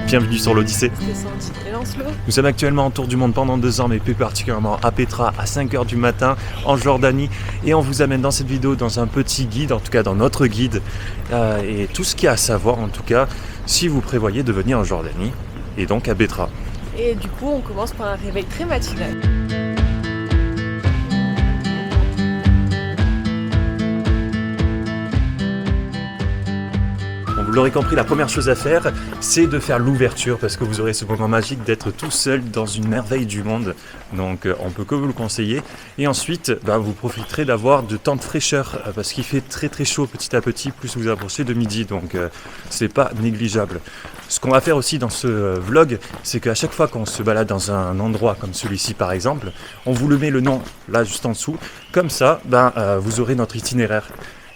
Bienvenue sur l'Odyssée. C'est Sandy et Lancelot. Nous sommes actuellement en tour du monde pendant 2 ans, mais plus particulièrement à Petra à 5h du matin en Jordanie. Et on vous amène dans cette vidéo dans un petit guide, en tout cas dans notre guide. Et tout ce qu'il y a à savoir en tout cas si vous prévoyez de venir en Jordanie et donc à Petra. Et du coup, on commence par un réveil très matinal. Vous l'aurez compris, la première chose à faire, c'est de faire l'ouverture parce que vous aurez ce moment magique d'être tout seul dans une merveille du monde. Donc on peut que vous le conseiller. Et ensuite, vous profiterez d'avoir de temps de fraîcheur parce qu'il fait très très chaud petit à petit plus vous approchez de midi. Donc c'est pas négligeable. Ce qu'on va faire aussi dans ce vlog, c'est qu'à chaque fois qu'on se balade dans un endroit comme celui-ci par exemple, on vous le met le nom là juste en dessous. Comme ça, vous aurez notre itinéraire.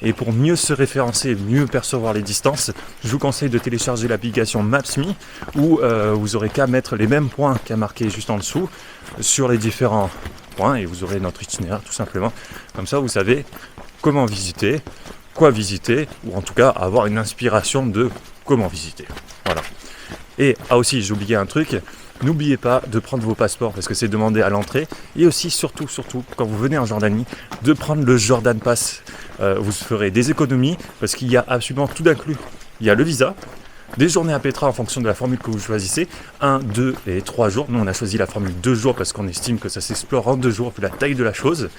Et pour mieux se référencer, mieux percevoir les distances, je vous conseille de télécharger l'application Maps.me où vous aurez qu'à mettre les mêmes points qu'il y a marqué juste en dessous sur les différents points et vous aurez notre itinéraire tout simplement. Comme ça, vous savez comment visiter, quoi visiter ou en tout cas avoir une inspiration de comment visiter. Voilà. Et aussi, j'ai oublié un truc. N'oubliez pas de prendre vos passeports parce que c'est demandé à l'entrée et aussi surtout quand vous venez en Jordanie de prendre le Jordan Pass. Vous ferez des économies parce qu'il y a absolument tout inclus. Il y a le visa, des journées à Petra en fonction de la formule que vous choisissez, 1, 2 et 3 jours. Nous on a choisi la formule 2 jours parce qu'on estime que ça s'explore en 2 jours vu la taille de la chose.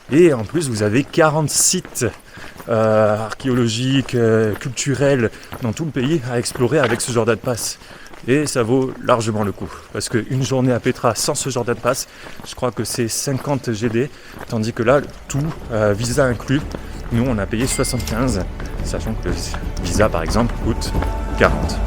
Et en plus vous avez 40 sites archéologiques, culturels dans tout le pays à explorer avec ce Jordan Pass. Et ça vaut largement le coup. Parce qu'une journée à Petra sans ce Jordan Pass, je crois que c'est 50 GD. Tandis que là, tout, visa inclus, nous on a payé 75. Sachant que le visa par exemple coûte 40.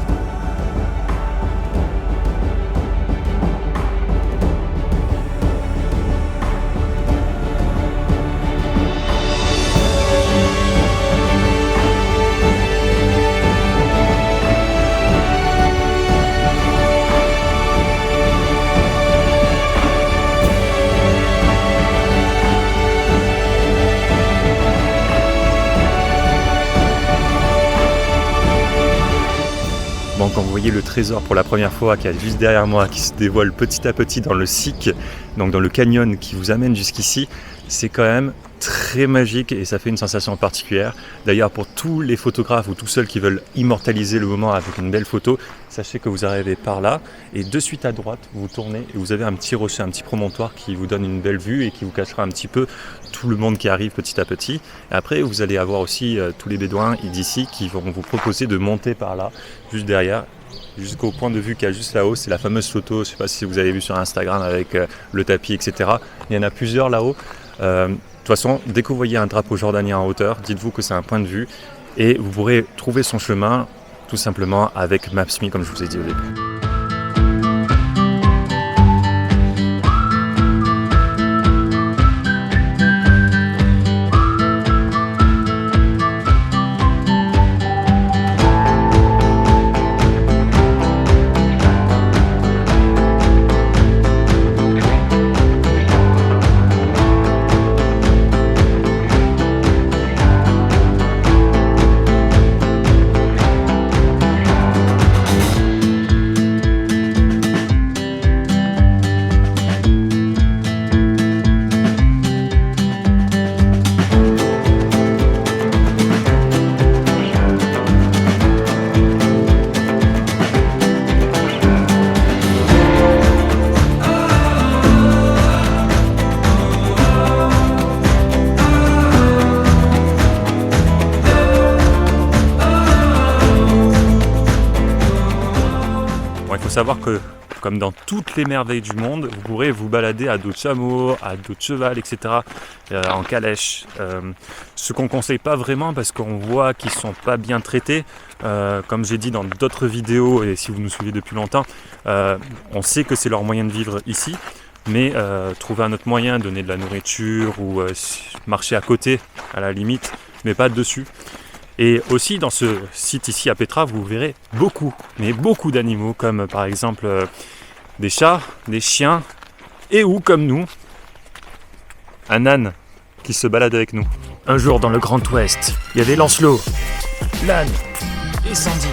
Bon, quand vous voyez le trésor pour la première fois qui est juste derrière moi, qui se dévoile petit à petit dans le SIC, donc dans le canyon qui vous amène jusqu'ici, c'est quand même très magique et ça fait une sensation particulière. D'ailleurs, pour tous les photographes ou tous ceux qui veulent immortaliser le moment avec une belle photo, sachez que vous arrivez par là et de suite à droite, vous tournez et vous avez un petit rocher, un petit promontoire qui vous donne une belle vue et qui vous cachera un petit peu tout le monde qui arrive petit à petit. Et après, vous allez avoir aussi tous les bédouins d'ici qui vont vous proposer de monter par là, juste derrière, jusqu'au point de vue qu'il y a juste là-haut. C'est la fameuse photo, je ne sais pas si vous avez vu sur Instagram avec le tapis, etc. Il y en a plusieurs là-haut. De toute façon, dès que vous voyez un drapeau jordanien en hauteur, dites-vous que c'est un point de vue et vous pourrez trouver son chemin tout simplement avec Maps.me comme je vous ai dit au début. Il faut savoir que, comme dans toutes les merveilles du monde, vous pourrez vous balader à dos de chameau, à dos de cheval, etc., en calèche. Ce qu'on ne conseille pas vraiment parce qu'on voit qu'ils ne sont pas bien traités. Comme j'ai dit dans d'autres vidéos, et si vous nous suivez depuis longtemps, on sait que c'est leur moyen de vivre ici. Mais trouver un autre moyen, donner de la nourriture ou marcher à côté, à la limite, mais pas dessus. Et aussi dans ce site ici à Petra, vous verrez beaucoup, mais beaucoup d'animaux, comme par exemple des chats, des chiens, et ou comme nous, un âne qui se balade avec nous. Un jour dans le Grand Ouest, il y avait Lancelot, l'âne et Sandy.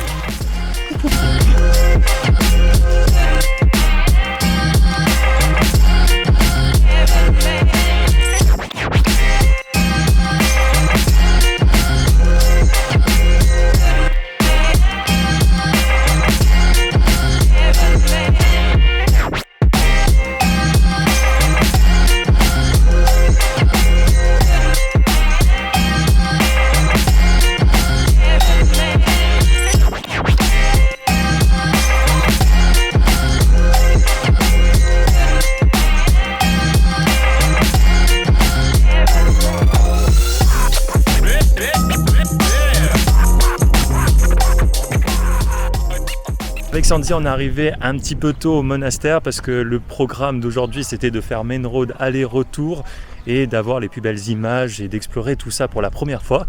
Avec Sandy, on est arrivé un petit peu tôt au monastère parce que le programme d'aujourd'hui, c'était de faire Main Road aller-retour et d'avoir les plus belles images et d'explorer tout ça pour la première fois.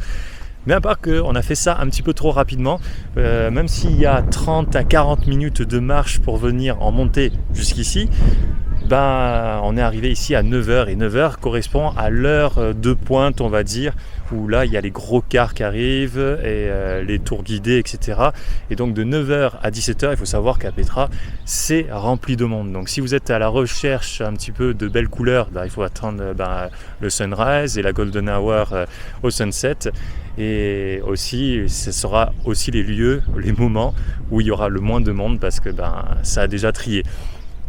Mais à part qu'on a fait ça un petit peu trop rapidement, même s'il y a 30 à 40 minutes de marche pour venir en montée jusqu'ici, on est arrivé ici à 9h et 9h correspond à l'heure de pointe, on va dire, où là il y a les gros cars qui arrivent et les tours guidés, etc. Et donc de 9h à 17h, il faut savoir qu'à Petra, c'est rempli de monde. Donc si vous êtes à la recherche un petit peu de belles couleurs, il faut attendre le sunrise et la golden hour au sunset. Et aussi, ce sera aussi les lieux, les moments où il y aura le moins de monde parce que ça a déjà trié.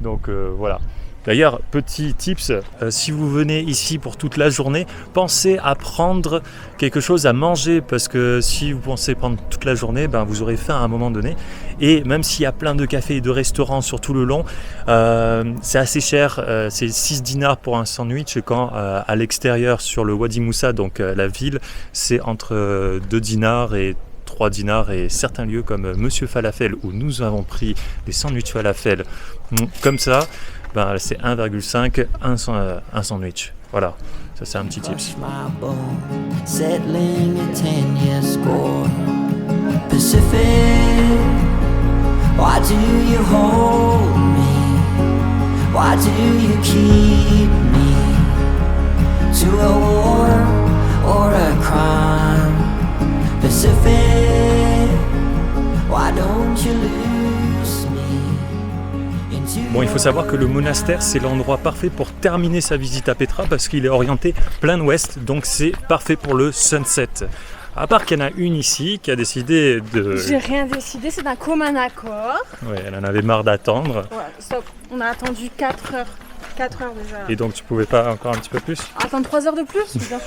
Donc voilà. D'ailleurs, petit tips, si vous venez ici pour toute la journée, pensez à prendre quelque chose à manger parce que si vous pensez prendre toute la journée, vous aurez faim à un moment donné. Et même s'il y a plein de cafés et de restaurants sur tout le long, c'est assez cher, c'est 6 dinars pour un sandwich quand à l'extérieur sur le Wadi Moussa, donc la ville, c'est entre 2 dinars et 3 dinars et certains lieux comme Monsieur Falafel où nous avons pris des sandwichs falafel comme ça, c'est 1,5 un sandwich. Voilà, ça c'est un petit tips. Why do you hold me? Why do you keep me to a war or a crime? Pacific, why don't you lose me into... Bon, il faut savoir que le monastère, c'est l'endroit parfait pour terminer sa visite à Petra parce qu'il est orienté plein ouest, donc c'est parfait pour le sunset. À part qu'il y en a une ici qui a décidé de... J'ai rien décidé, c'est d'un commun accord. Ouais, elle en avait marre d'attendre. Ouais, stop. On a attendu 4 heures. 4 heures déjà. Et donc tu pouvais pas encore un petit peu plus? Attendre 3 heures de plus bien.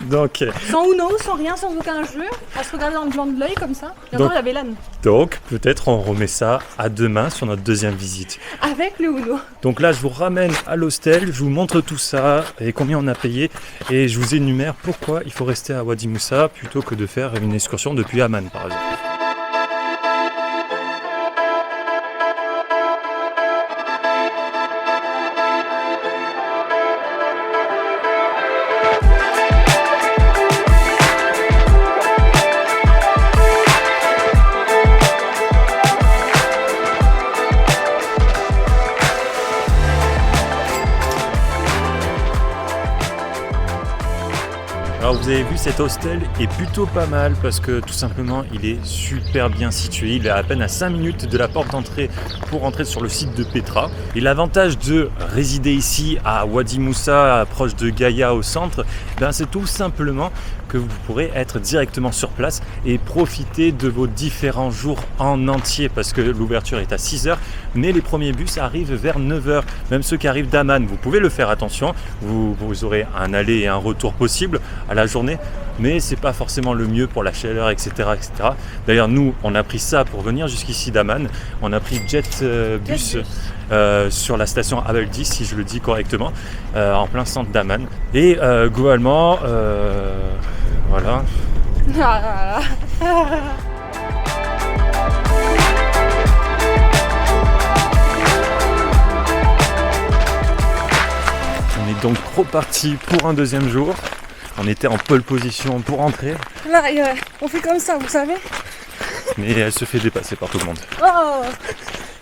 Donc... Sans Uno, sans rien, sans aucun jeu. À se regarder dans le blanc de l'œil comme ça. Bientôt il y avait l'âne. Donc peut-être on remet ça à demain sur notre deuxième visite. Avec le Uno. Donc là je vous ramène à l'hostel, je vous montre tout ça et combien on a payé. Et je vous énumère pourquoi il faut rester à Wadi Moussa plutôt que de faire une excursion depuis Amman par exemple. Alors vous avez vu, cet hostel est plutôt pas mal parce que tout simplement il est super bien situé. Il est à peine à 5 minutes de la porte d'entrée pour entrer sur le site de Petra. Et l'avantage de résider ici à Wadi Moussa, proche de Gaïa au centre, c'est tout simplement que vous pourrez être directement sur place et profiter de vos différents jours en entier parce que l'ouverture est à 6h mais les premiers bus arrivent vers 9h. Même ceux qui arrivent d'Amman, vous pouvez le faire, attention, vous aurez un aller et un retour possible à la journée mais c'est pas forcément le mieux pour la chaleur, etc. etc. D'ailleurs nous on a pris ça pour venir jusqu'ici d'Amman, on a pris JetBus sur la station Abeldis, si je le dis correctement, en plein centre d'Amman. Et globalement, voilà. On est donc reparti pour un deuxième jour. On était en pole position pour entrer. Là, on fait comme ça, vous savez. Mais elle se fait dépasser par tout le monde. Oh,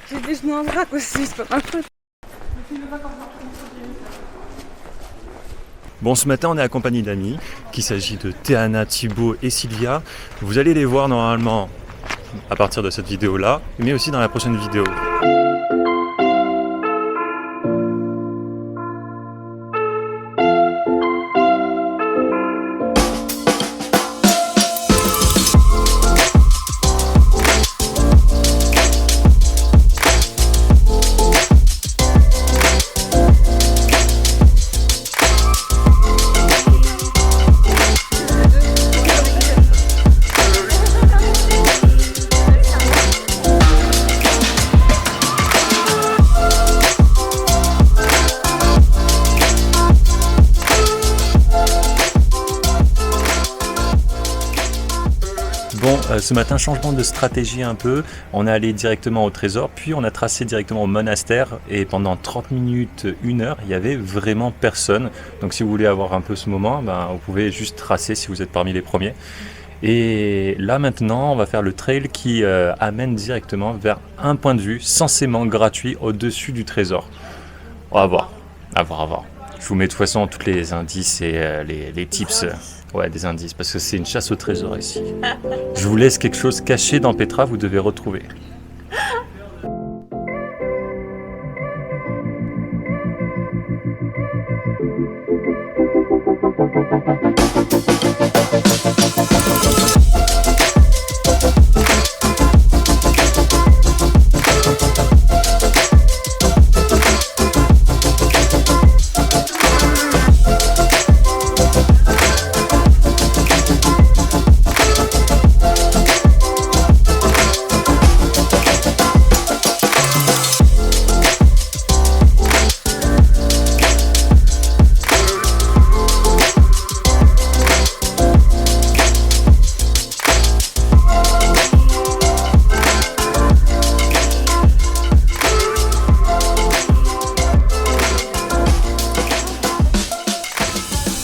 j'ai des genoux en vrac aussi, c'est pas ma faute. Bon, ce matin, on est accompagné d'amis, qu'il s'agit de Théana, Thibaut et Sylvia. Vous allez les voir normalement à partir de cette vidéo-là, mais aussi dans la prochaine vidéo. Bon, ce matin, changement de stratégie un peu. On est allé directement au trésor, puis on a tracé directement au monastère. Et pendant 30 minutes, 1 heure, il n'y avait vraiment personne. Donc si vous voulez avoir un peu ce moment, vous pouvez juste tracer si vous êtes parmi les premiers. Et là maintenant, on va faire le trail qui amène directement vers un point de vue censément gratuit au-dessus du trésor. On va voir, à voir. Je vous mets de toute façon tous les indices et les tips. Ouais, des indices, parce que c'est une chasse au trésor ici. Je vous laisse quelque chose caché dans Petra, vous devez retrouver.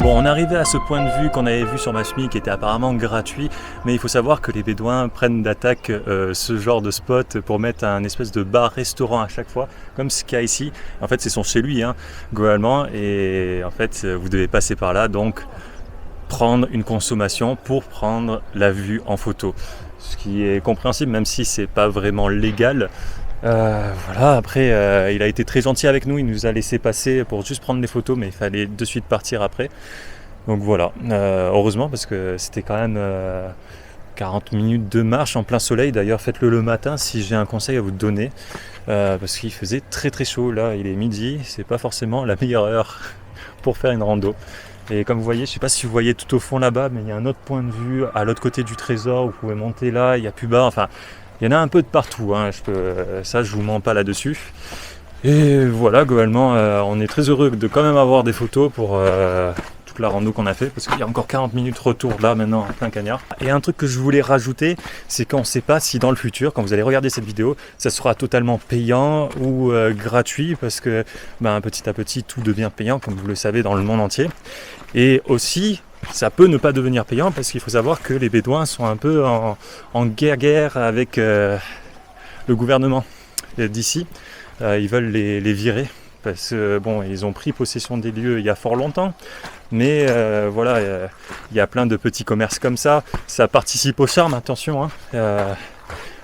Bon, on est arrivé à ce point de vue qu'on avait vu sur Mashmi qui était apparemment gratuit, mais il faut savoir que les Bédouins prennent d'attaque ce genre de spot pour mettre un espèce de bar-restaurant à chaque fois, comme ce qu'il y a ici. En fait, c'est son chez lui, globalement, et en fait, vous devez passer par là, donc prendre une consommation pour prendre la vue en photo. Ce qui est compréhensible, même si c'est pas vraiment légal. Voilà, après il a été très gentil avec nous, il nous a laissé passer pour juste prendre des photos, mais il fallait de suite partir après. Donc voilà, heureusement parce que c'était quand même 40 minutes de marche en plein soleil. D'ailleurs faites-le le matin si j'ai un conseil à vous donner, parce qu'il faisait très très chaud. Là il est midi, c'est pas forcément la meilleure heure pour faire une rando. Et comme vous voyez, je sais pas si vous voyez tout au fond là-bas, mais il y a un autre point de vue à l'autre côté du trésor, vous pouvez monter là, il y a plus bas, enfin il y en a un peu de partout, ça je vous mens pas là-dessus. Et voilà, globalement, on est très heureux de quand même avoir des photos pour toute la rando qu'on a fait, parce qu'il y a encore 40 minutes retour là maintenant, en plein cagnard. Et un truc que je voulais rajouter, c'est qu'on ne sait pas si dans le futur, quand vous allez regarder cette vidéo, ça sera totalement payant ou gratuit, parce que petit à petit tout devient payant, comme vous le savez dans le monde entier. Et aussi, ça peut ne pas devenir payant parce qu'il faut savoir que les Bédouins sont un peu en guerre avec le gouvernement d'ici. Ils veulent les virer parce que ils ont pris possession des lieux il y a fort longtemps. Mais il y a plein de petits commerces comme ça. Ça participe au charme, attention.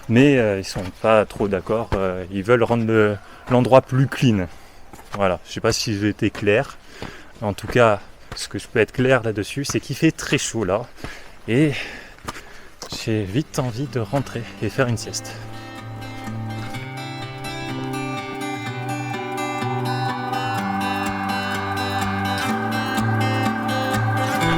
Mais ils sont pas trop d'accord. Ils veulent rendre l'endroit plus clean. Voilà, je sais pas si j'ai été clair. En tout cas, ce que je peux être clair là-dessus, c'est qu'il fait très chaud là. Et j'ai vite envie de rentrer et faire une sieste.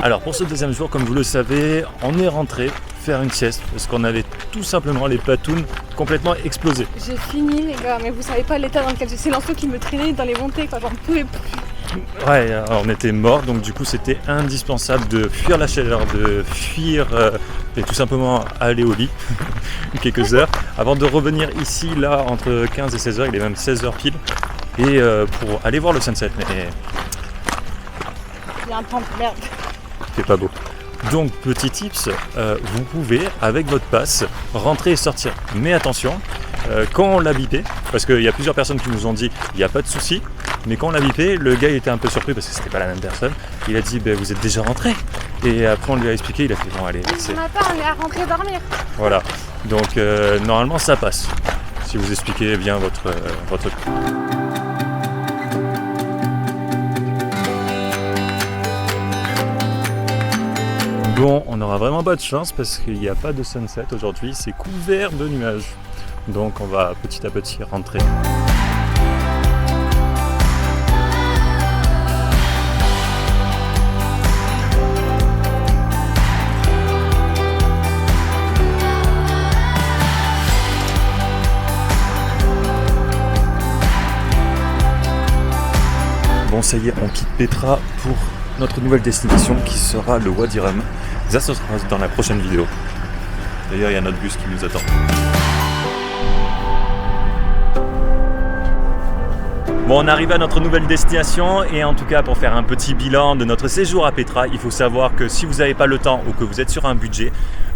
Alors pour ce deuxième jour, comme vous le savez, on est rentré faire une sieste parce qu'on avait tout simplement les patounes complètement explosées. J'ai fini les gars, mais vous savez pas l'état dans lequel c'est l'instant qui me traînait dans les montées, j'en pouvais plus. Ouais, on était morts, donc du coup c'était indispensable de fuir la chaleur, de fuir et tout simplement aller au lit quelques heures avant de revenir ici, là, entre 15 et 16 heures, il est même 16 heures pile, et pour aller voir le sunset. Mais il y a un temps de merde. C'est pas beau. Donc petit tips, vous pouvez avec votre passe rentrer et sortir. Mais attention, quand on l'a bipé, parce qu'il y a plusieurs personnes qui nous ont dit il n'y a pas de souci, mais quand on l'a bipé, le gars il était un peu surpris parce que c'était pas la même personne. Il a dit vous êtes déjà rentré. Et après on lui a expliqué, il a fait bon allez. Ce matin on est à rentrer dormir. Voilà, donc normalement ça passe. Si vous expliquez bien votre. Bon, on aura vraiment pas de chance parce qu'il n'y a pas de sunset aujourd'hui, c'est couvert de nuages. Donc on va petit à petit rentrer. Bon ça y est, on quitte Petra pour notre nouvelle destination qui sera le Wadi Rum. Ça, ce sera dans la prochaine vidéo. D'ailleurs, il y a notre bus qui nous attend. Bon, on arrive à notre nouvelle destination et en tout cas pour faire un petit bilan de notre séjour à Petra, il faut savoir que si vous n'avez pas le temps ou que vous êtes sur un budget,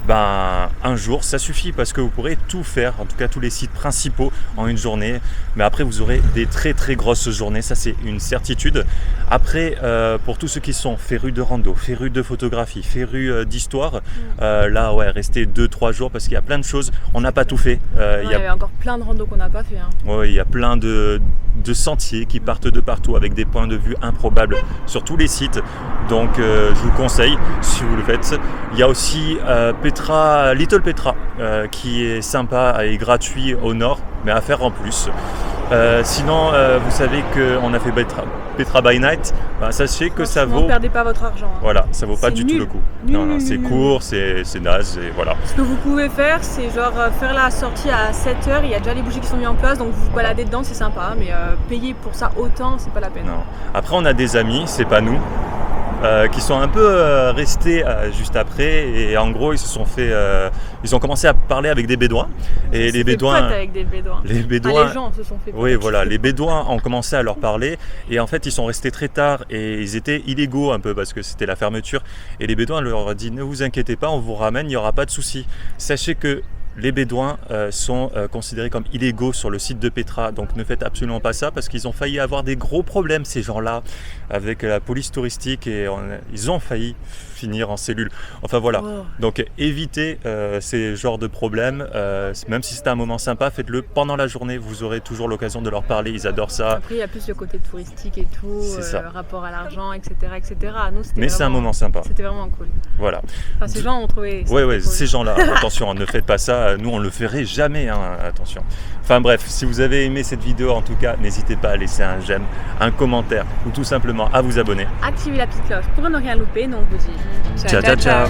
un jour ça suffit parce que vous pourrez tout faire, en tout cas tous les sites principaux en une journée, mais après vous aurez des très très grosses journées, ça c'est une certitude. Après pour tous ceux qui sont férus de rando, férus de photographie, férus d'histoire, là ouais, restez 2-3 jours parce qu'il y a plein de choses, on n'a pas tout fait. Il y avait encore plein de randos qu'on n'a pas fait. Ouais, il y a plein de sentiers qui partent de partout avec des points de vue improbables sur tous les sites, donc je vous conseille si vous le faites. Il y a aussi Little Petra qui est sympa et gratuit au nord mais à faire en plus. Sinon vous savez qu'on a fait Petra by Night, sachez que ça vaut... Ne perdez pas votre argent. Voilà, ça vaut pas du tout le coup. Non, c'est court, c'est naze et voilà. Ce que vous pouvez faire, c'est genre faire la sortie à 7h, il y a déjà les bougies qui sont mises en place, donc vous vous baladez dedans, c'est sympa, mais payer pour ça autant, c'est pas la peine. Non. Après on a des amis, c'est pas nous, qui sont un peu restés juste après et en gros ils se sont fait ils ont commencé à parler avec des bédouins et les bédouins avec des bédouins. Les bédouins les gens se sont fait oui voilà, les bédouins ont commencé à leur parler et en fait ils sont restés très tard et ils étaient illégaux un peu parce que c'était la fermeture et les bédouins leur ont dit ne vous inquiétez pas, on vous ramène, il n'y aura pas de souci. Sachez que les bédouins sont considérés comme illégaux sur le site de Petra, donc ne faites absolument pas ça parce qu'ils ont failli avoir des gros problèmes ces gens-là avec la police touristique et ils ont failli finir en cellule. Enfin voilà, donc évitez ces genres de problèmes, même si c'est un moment sympa, faites-le pendant la journée, vous aurez toujours l'occasion de leur parler, ils adorent ça. Après il y a plus le côté touristique et tout, le rapport à l'argent, etc. Nous, mais c'est un moment sympa. C'était vraiment cool. Voilà. Enfin, ces gens ont trouvé... Ouais, ces gens-là, attention, ne faites pas ça, nous on le ferait jamais, attention. Enfin bref, si vous avez aimé cette vidéo en tout cas, n'hésitez pas à laisser un j'aime, un commentaire ou tout simplement à vous abonner. Activez la petite cloche pour ne rien louper, donc on vous dit ciao.